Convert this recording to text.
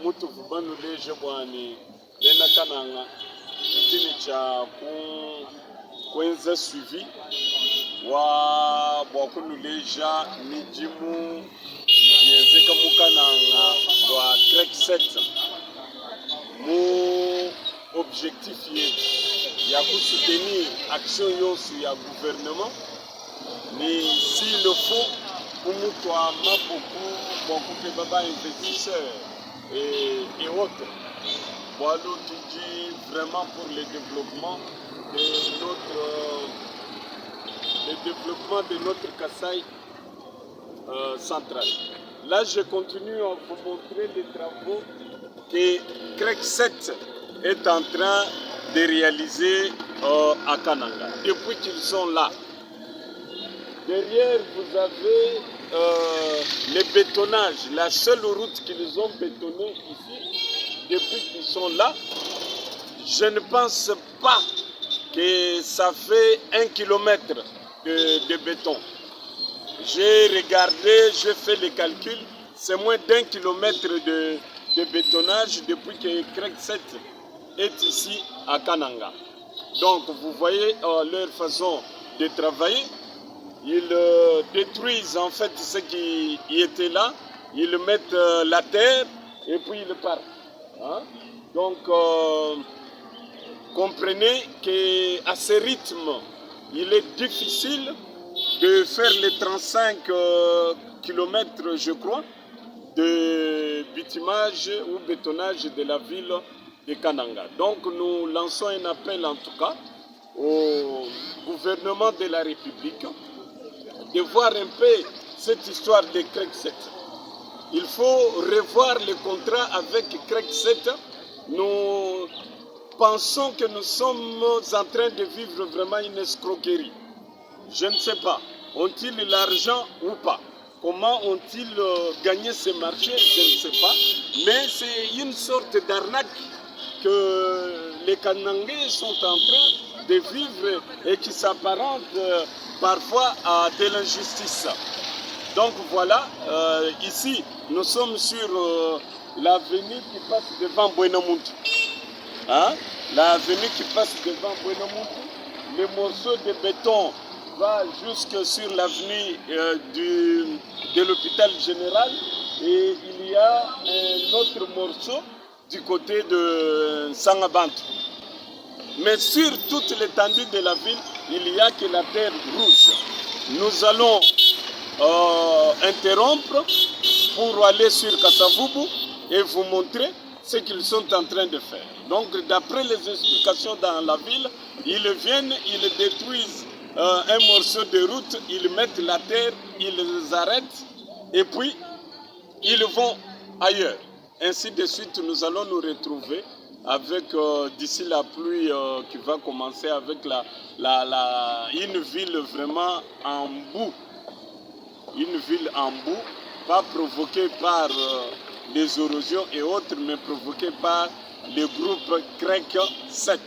mutu vubanu leje bwani lena kananga kitini cha kwenza suivi wa bwakunu leja nijimu yenzeka mukananga wa Trek 7 mu objectif yetu ya soutenir action yonsu ya gouvernement ni s'il le faut pour nous beaucoup de baba investisseurs et autres. Voilà, tu dis vraiment pour le développement de notre Kasaï central. Là, je continue à vous montrer les travaux que Trek 7 est en train de réaliser à Kananga. Depuis qu'ils sont là, derrière vous avez les bétonnages, la seule route qu'ils ont bétonnée ici, depuis qu'ils sont là. Je ne pense pas que ça fait 1 kilomètre de béton. J'ai regardé, j'ai fait les calculs, c'est moins d'1 kilomètre de bétonnage depuis que Trek 7 est ici à Kananga. Donc vous voyez leur façon de travailler. Ils détruisent en fait ce qui était là, ils mettent la terre et puis ils partent. Hein? Donc comprenez qu'à ce rythme, il est difficile de faire les 35 km, je crois, de bitumage ou bétonnage de la ville de Kananga. Donc nous lançons un appel en tout cas au gouvernement de la République de voir un peu cette histoire de Trek 7. Il faut revoir le contrat avec Trek 7. Nous pensons que nous sommes en train de vivre vraiment une escroquerie. Je ne sais pas. Ont-ils l'argent ou pas? Comment ont-ils gagné ces marchés? Je ne sais pas. Mais c'est une sorte d'arnaque que les Kanangais sont en train de vivre et qui s'apparente parfois à de l'injustice. Donc voilà, ici nous sommes sur l'avenue qui passe devant Buenamuntu. Hein? L'avenue qui passe devant Buenamuntu. Le morceau de béton va jusque sur l'avenue de l'hôpital général et il y a un autre morceau du côté de Sangabantu. Mais sur toute l'étendue de la ville, il n'y a que la terre rouge. Nous allons interrompre pour aller sur Kasavubu et vous montrer ce qu'ils sont en train de faire. Donc d'après les explications dans la ville, ils viennent, ils détruisent un morceau de route, ils mettent la terre, ils les arrêtent et puis ils vont ailleurs. Ainsi de suite, nous allons nous retrouver avec d'ici la pluie qui va commencer avec une ville vraiment en boue. Une ville en boue, pas provoquée par les érosions et autres, mais provoquée par le groupe Trek 7.